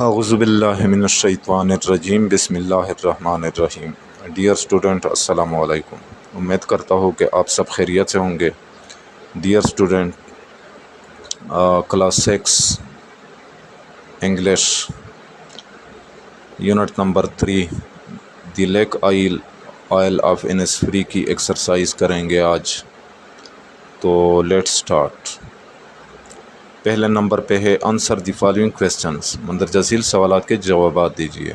اعوذ باللہ من الشیطان الرجیم بسم اللہ الرحمن الرحیم۔ ڈیئر اسٹوڈنٹ، السلام علیکم۔ امید کرتا ہوں کہ آپ سب خیریت سے ہوں گے۔ Dear student, class 6 English unit number 3 the lake isle of Innisfree کی ایکسرسائز کریں گے آج۔ تو لیٹ سٹارٹ۔ پہلے نمبر پہ ہے آنسر دی فالوئنگ کویسچنس، مندرجہ ذیل سوالات کے جوابات دیجیے۔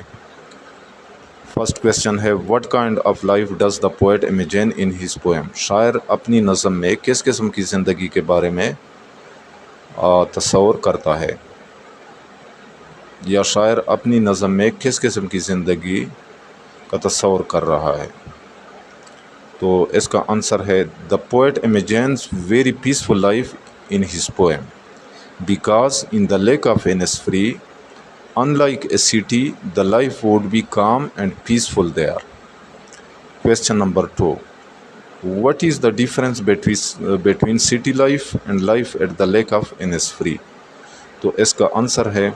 فرسٹ کویسچن ہے what kind of life does the poet imagine in his poem? شاعر اپنی نظم میں کس قسم کی زندگی کے بارے میں تصور کرتا ہے، یا شاعر اپنی نظم میں کس قسم کی زندگی کا تصور کر رہا ہے؟ تو اس کا آنسر ہے the poet imagines very peaceful life in his poem because in the lake of Innisfree, unlike a city, the life would be calm and peaceful there. Question number 2. What is the difference between city life and life at the lake of Innisfree? تو اس کا answer ہے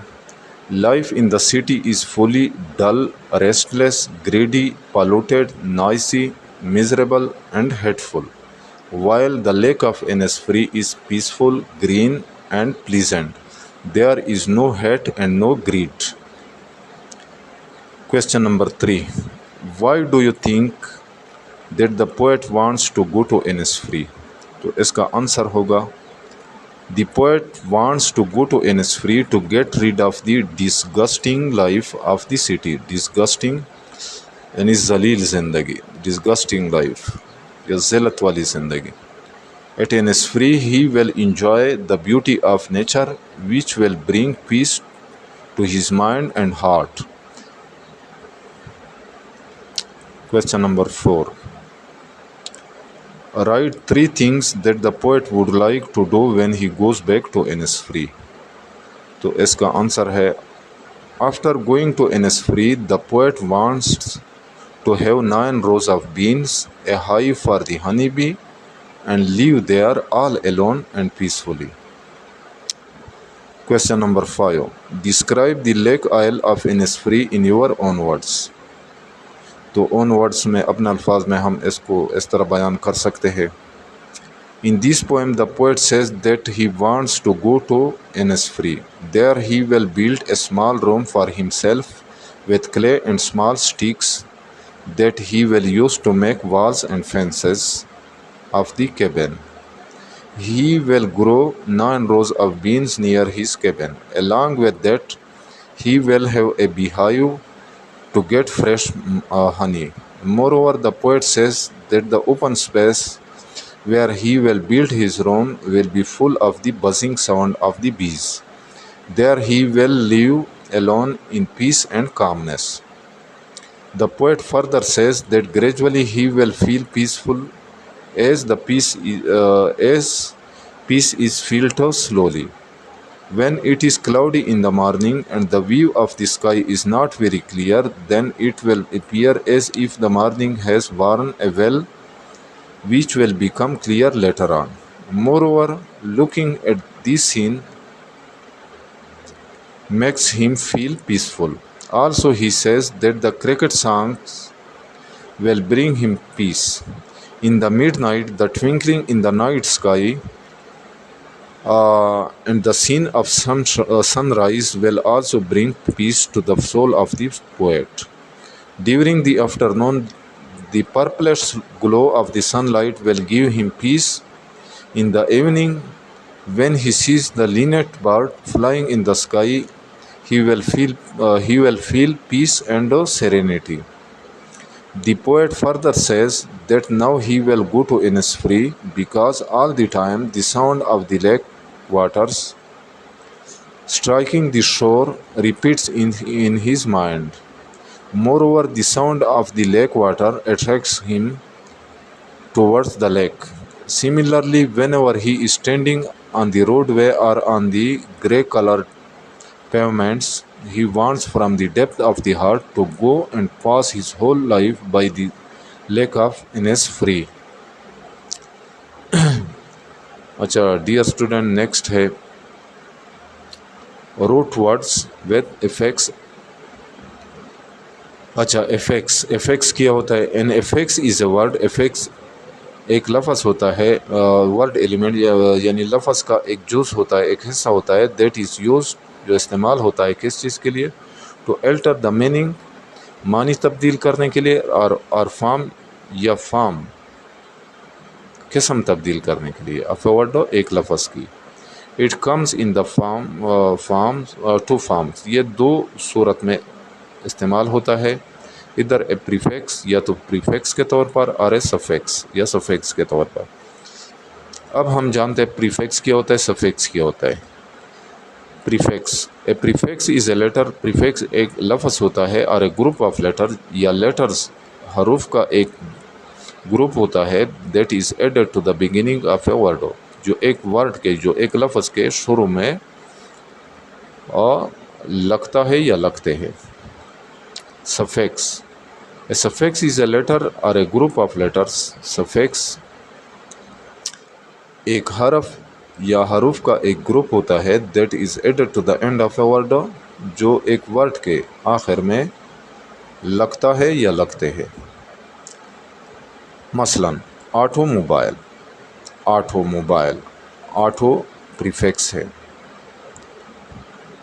life in the city is fully dull, restless, greedy, polluted, noisy, miserable and hateful, while the lake of Innisfree is peaceful, green and pleasant. There is no hate and no greed. Question number 3. Why do you think that the poet wants to go to Innisfree? تو اس کا answer ہوگا The poet wants to go to Innisfree to get rid of the disgusting life of the city. Disgusting یعنی ذلیل زندگی، disgusting life یا ذلت والی زندگی۔ At Innisfree, he will enjoy the beauty of nature, which will bring peace to his mind and heart. Question number 4. Write 3 things that the poet would like to do when he goes back to Innisfree. تو اس کا answer ہے After going to Innisfree, the poet wants to have 9 rows of beans, a hive for the honeybee, and live there all alone and peacefully. Question number 5. Describe the lake isle of Innisfree in your own words. تو own words میں اپنے الفاظ میں ہم اس کو اس طرح بیان کر سکتے ہیں۔ In this poem, the poet says that he wants to go to Innisfree. There he will build a small room for himself with clay and small sticks that he will use to make walls and fences of the cabin. He will grow 9 rows of beans near his cabin. Along with that, he will have a beehive to get fresh honey. Moreover, the poet says that the open space where he will build his room will be full of the buzzing sound of the bees. There he will live alone in peace and calmness. The poet further says that gradually he will feel peaceful as peace is filtered slowly. When it is cloudy in the morning and the view of the sky is not very clear, then it will appear as if the morning has worn a veil, which will become clear later on. Moreover, looking at this scene makes him feel peaceful. Also, he says that the cricket songs will bring him peace. In the midnight, the twinkling in the night sky and the scene of sunrise will also bring peace to the soul of the poet. During the afternoon, the purplish glow of the sunlight will give him peace. In the evening, when he sees the linnet bird flying in the sky, he will feel peace and serenity. The poet further says that now he will go to Innisfree because all the time the sound of the lake waters striking the shore repeats in his mind. Moreover, the sound of the lake water attracts him towards the lake. Similarly, whenever he is standing on the roadway or on the grey-colored pavements, he wants from the depth of the heart to go and pass his whole life by the lake of Innisfree. اچھا dear student, next ہے root words with effects. اچھا effects کیا ہوتا ہے؟ an effects is a word. effects ایک لفظ ہوتا ہے، ورڈ ایلیمنٹ یعنی لفظ کا ایک جز ہوتا ہے، ایک حصہ ہوتا ہے، دیٹ از یوز جو استعمال ہوتا ہے کس چیز کے لیے؟ ٹو الٹر دا میننگ، معنی تبدیل کرنے کے لیے، اور فارم یا فارم قسم تبدیل کرنے کے لیے، اف ورڈ ایک لفظ کی. It comes in the two forms, یہ دو صورت میں استعمال ہوتا ہے، ادھر اے پریفیکس یا تو پریفیکس کے طور پر، اور اے سفیکس یا سفیکس کے طور پر. اب ہم جانتے ہیں پریفیکس کیا ہوتا ہے، سفیکس کیا ہوتا ہے. Prefix, a prefix is a letter. Prefix ایک لفظ ہوتا ہے، اور اے گروپ آف لیٹر یا لیٹرز حروف کا ایک گروپ ہوتا ہے، that is added to the beginning of a word, جو ایک ورڈ کے، جو ایک لفظ کے شروع میں لگتا ہے یا لگتے ہیں. Suffix, a suffix is a letter اور a group of letters. Suffix ایک حرف یا حروف کا ایک گروپ ہوتا ہے، that is added to the end of a word, جو ایک ورڈ کے آخر میں لگتا ہے یا لگتے ہیں. مثلاً automobile, automobile, auto prefix ہے.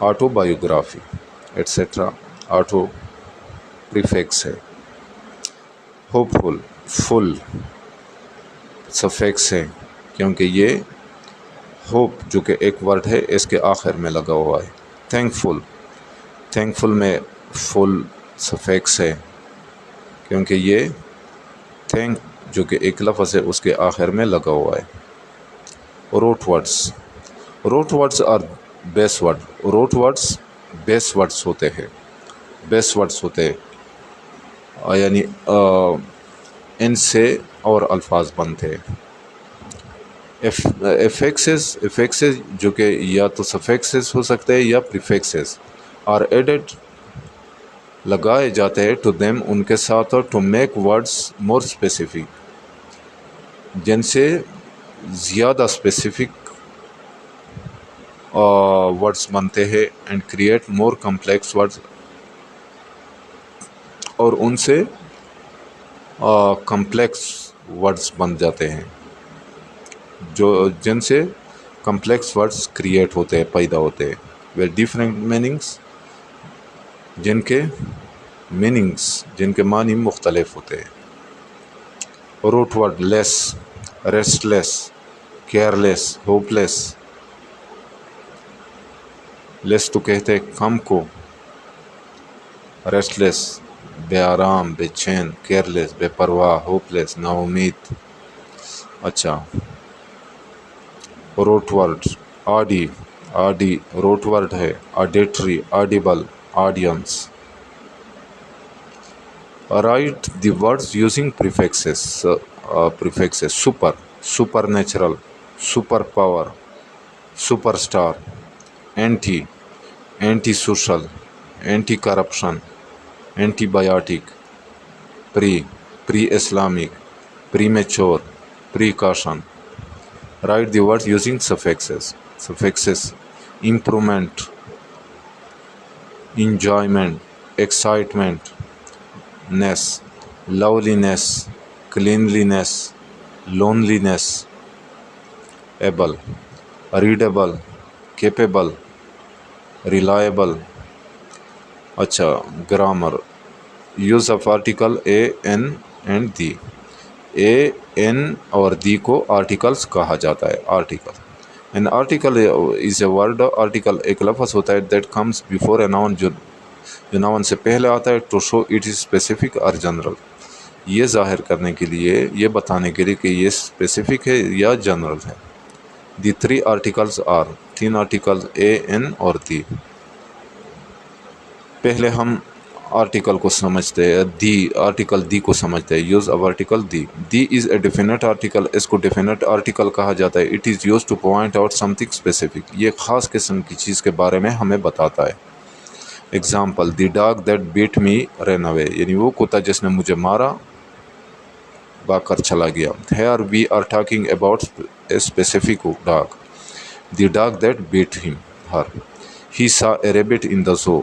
Autobiography etcetera auto prefix ہے. ہوپ فل، فل سفیکس ہے، کیونکہ یہ ہوپ جو کہ ایک ورڈ ہے اس کے آخر میں لگا ہوا ہے. تھینک فل، تھینک فل میں فل سفیکس ہے، کیونکہ یہ تھینک جو کہ ایک لفظ ہے اس کے آخر میں لگا ہوا ہے. روٹ ورڈس، روٹ ورڈس اور بیس ورڈ. روٹ ورڈس بیس ورڈس ہوتے ہیں، بیس ورڈس ہوتے ہیں، یعنی ان سے اور الفاظ بنتے ہیں. افیکسز جو کہ یا تو سفیکسز ہو سکتے ہیں یا پریفیکسز، اور ایڈڈ لگائے جاتے ہیں ٹو دیم ان کے ساتھ، to make words more specific, جن سے زیادہ اسپیسیفک ورڈس بنتے ہیں، and create more complex words, اور ان سے کمپلیکس ورڈس بن جاتے ہیں، جو جن سے کمپلیکس ورڈس کریٹ ہوتے ہیں، پیدا ہوتے ہیں. ویئر ڈفرینٹ میننگس، جن کے معنی مختلف ہوتے ہیں. روٹ ورڈ لیس، ریسٹ لیس، کیئر لیس، ہوپ لیس. لیس تو کہتے ہیں کم کو، ریسٹ لیس بے آرام، بے چین، کیئر لیس بے پرواہ، ہوپ لیس نا امید. اچھا، root word audi, audi root word ہے. Auditory, audible, audience. Write the words using prefixes, prefixes. Super, supernatural, superpower, superstar. Anti, antisocial, anti corruption, antibiotic. Pre, pre Islamic, premature, precaution. Write the words using suffixes. Suffixes: improvement, enjoyment, excitement, ness, loveliness, cleanliness, loneliness. Able, readable, capable, reliable. اچھا، grammar. Use of article a, n and the. A, an اور the کو articles کہا جاتا ہے. Article, an article is a word. Article ایک لفظ ہوتا ہے that comes before a noun, جو ناؤن سے پہلے آتا ہے، to show it is specific اور جنرل، یہ ظاہر کرنے کے لیے، یہ بتانے کے لیے کہ یہ اسپیسیفک ہے یا جنرل ہے. دی تھری آرٹیکلز آر، تین آرٹیکل اے، این اور دی. پہلے ہم آرٹیکل کو سمجھتے ہیں، دی، آرٹیکل دی کو سمجھتے ہیں. Use of article the. The is a definite article, اس کو ڈیفینٹ آرٹیکل کہا جاتا ہے. It is use to point out something specific, یہ خاص قسم کی چیز کے بارے میں ہمیں بتاتا ہے. Example: the dog that bit me ran away, یعنی وہ کتا جس نے مجھے مارا بھاگ کر چلا گیا. Here we are talking about a specific dog. The dog that bit him, her. He saw a rabbit in the zoo.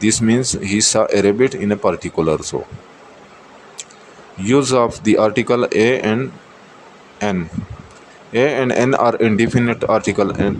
This means he saw a rabbit in a particular zoo. Use of the article a and n. A and n are indefinite article,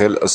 tell us,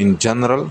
in general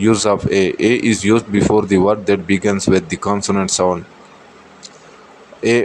Use of a is used before the word that begins with the consonant sound. a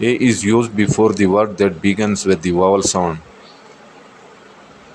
A is used before the word that begins with the vowel sound.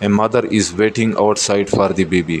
A mother is waiting outside for the baby.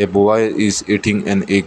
A boy is eating an egg.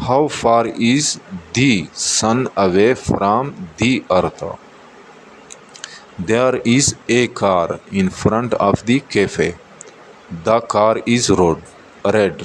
How far is the sun away from the earth? There is a car in front of the cafe. The car is red.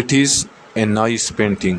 It is a nice painting.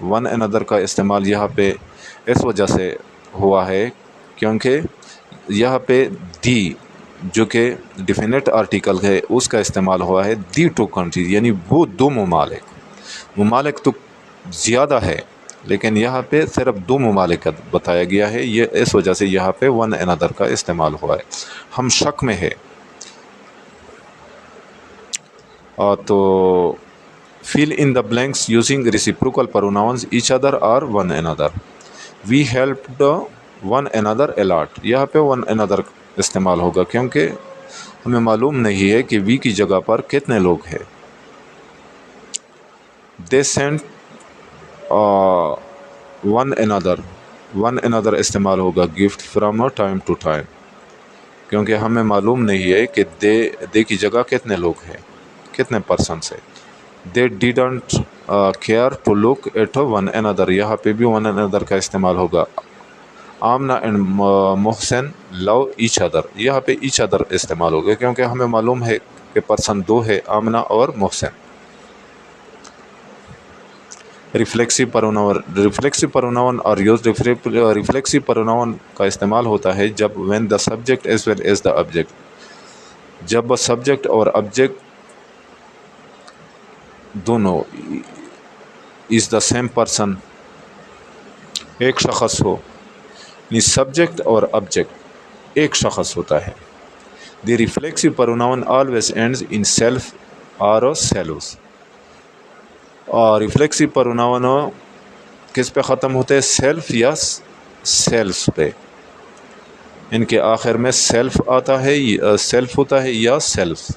One another کا استعمال یہاں پہ اس وجہ سے ہوا ہے کیونکہ یہاں پہ دی جو کہ ڈیفینٹ آرٹیکل ہے اس کا استعمال ہوا ہے دی ٹو کنٹریز، یعنی وہ دو ممالک تو زیادہ ہے لیکن یہاں پہ صرف دو ممالک کا بتایا گیا ہے، یہ اس وجہ سے یہاں پہ ون another کا استعمال ہوا ہے۔ ہم شک میں ہے تو fill in the blanks using reciprocal pronouns each other or one another. We helped one another a lot. یہاں پہ one another استعمال ہوگا کیونکہ ہمیں معلوم نہیں ہے کہ وی کی جگہ پر کتنے لوگ ہیں۔ They sent one another استعمال ہوگا gift from time to time کیونکہ ہمیں معلوم نہیں ہے کہ دے کی جگہ کتنے لوگ ہیں، کتنے پرسنس ہے۔ They didn't care to look at one another. یہاں پہ بھی one another کا استعمال ہوگا۔ Amna and Mohsin love each other. یہاں پہ each other استعمال ہوگا کیونکہ ہمیں معلوم ہے کہ پرسن دو ہے، آمنہ اور محسن۔ ریفلیکسیو پروناؤن اور یوز ریفلیکسیو پروناؤن کا استعمال ہوتا ہے جب when the subject as well as the object، جب سبجیکٹ اور آبجیکٹ دونوں از دا سیم پرسن، ایک شخص ہو، یعنی سبجیکٹ اور آبجیکٹ ایک شخص ہوتا ہے۔ The reflexive pronoun always ends in self اور سیلوز، اور ریفلیکسیو پروناؤن کس پہ ختم ہوتے ہیں؟ سیلف یا سیلس پہ، ان کے آخر میں سیلف آتا ہے، سیلف ہوتا ہے یا سیلف۔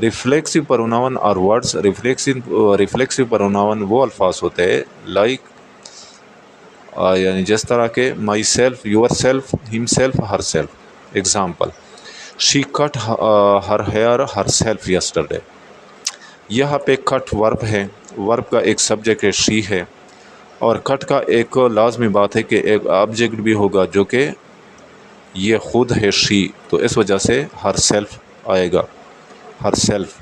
ریفلیکسیو پروناؤن اور ورڈز، ریفلیکسیو پروناؤن وہ الفاظ ہوتے ہیں لائک یعنی جس طرح کے مائی سیلف، یور سیلف، ہم سیلف، ہر سیلف۔ ایگزامپل شی کٹ ہر ہیئر ہر سیلف یسٹرڈے۔ یہاں پہ کٹ ورب ہے، ورب کا ایک سبجیکٹ ہے شی ہے، اور کٹ کا ایک لازمی بات ہے کہ ایک آبجیکٹ بھی ہوگا جو کہ یہ خود ہے شی، تو اس وجہ سے ہر سیلف آئے گا، ہر self.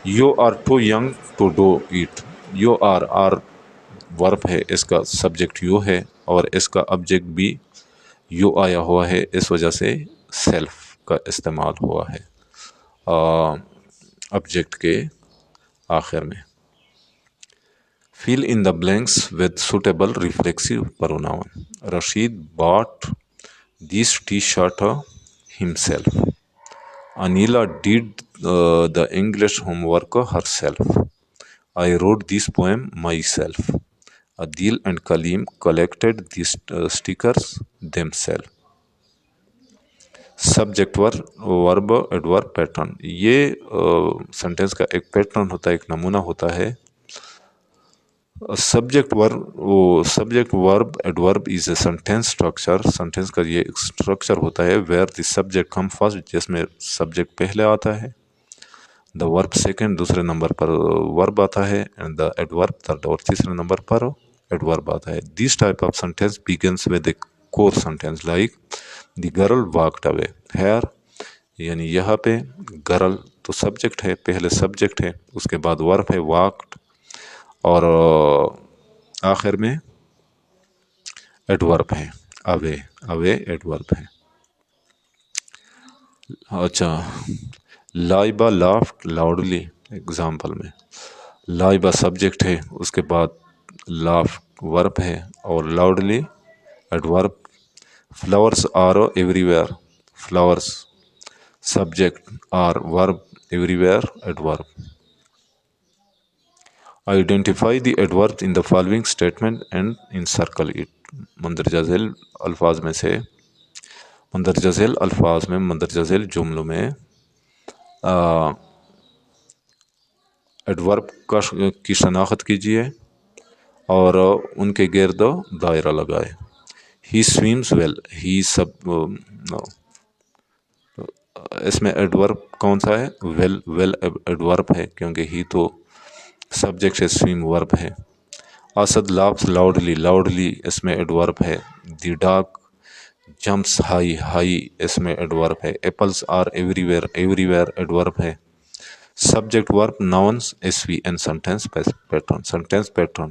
You are too young to do it, you are verb ہے، اس کا سبجیکٹ یو ہے اور اس کا آبجیکٹ بھی یو آیا ہوا ہے، اس وجہ سے سیلف کا استعمال ہوا ہے آبجیکٹ کے آخر میں۔ fill in the blanks with suitable reflexive pronoun. Rashid bought this t-shirt himself. Anila did the English homework herself. I wrote this poem myself. Adil and Kaleem collected these stickers themselves. Subject ورب adverb pattern, یہ sentence کا ایک pattern ہوتا ہے، ایک نمونہ ہوتا ہے۔ سبجیکٹ ورب adverb is a sentence structure, sentence کا یہ ایک اسٹرکچر ہوتا ہے where the subject come first, جس میں سبجیکٹ پہلے آتا ہے، دا ورب سیکنڈ دوسرے نمبر پر ورب آتا ہے، اینڈ دا ایڈورب تھرڈ اور تیسرے نمبر پر ایڈورب آتا ہے۔ This type of sentence begins with a core sentence like the girl walked away here، یعنی یہاں پہ گرل تو سبجیکٹ ہے، پہلے سبجیکٹ ہے، اس کے بعد ورب ہے walked، اور آخر میں ایڈورب ہے اوے ایڈورب ہے۔ اچھا لائبہ لافٹ لاؤڈلی، ایگزامپل میں لائبہ سبجیکٹ ہے، اس کے بعد لاف ورب ہے اور loudly adverb. Flowers are everywhere, flowers subject are verb everywhere adverb. Identify the adverb in the following statement and encircle it. مندرجہ ذیل الفاظ میں مندرجہ ذیل جملوں میں ایڈورب کی شناخت کیجیے اور ان کے گرد دائرہ لگائے۔ ہی سویمز ویل، اس میں ایڈورب کون سا ہے؟ ویل ایڈورب ہے کیونکہ ہی تو سبجیکٹ ہے، سویم ورب ہے۔ اسد لاپس لاؤڈلی اس میں ایڈورب ہے۔ دی ڈاگ جمپس ہائی اس میں ایڈورب ہے۔ Apples are everywhere adverb ہے۔ Subject verb nouns S V N sentence pattern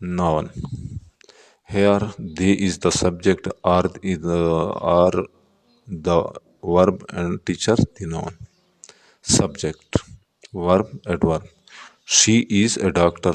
noun. Here they is the subject, are the verb, and teacher the noun. Subject, verb, adverb. She is a doctor.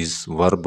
is verb,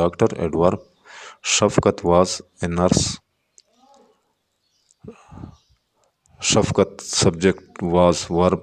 doctor adverb. Shafkat was a nurse. Shafkat subject was verb,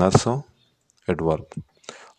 nurse adverb.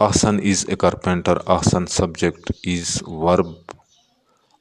Ahsan is a carpenter, Ahsan subject, is verb,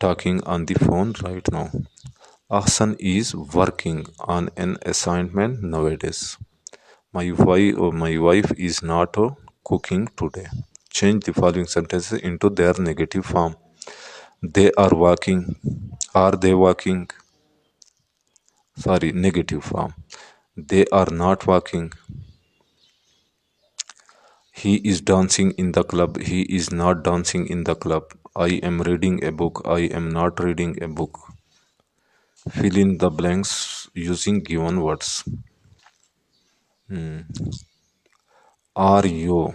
talking on the phone right now. Ahsan is working on an assignment nowadays. My wife is not cooking today. Change the following sentences into their negative form. They are walking. Are they walking? Sorry, negative form. They are not walking. He is dancing in the club. He is not dancing in the club. I am reading a book. I am not reading a book. Fill in the blanks using given words. Are you,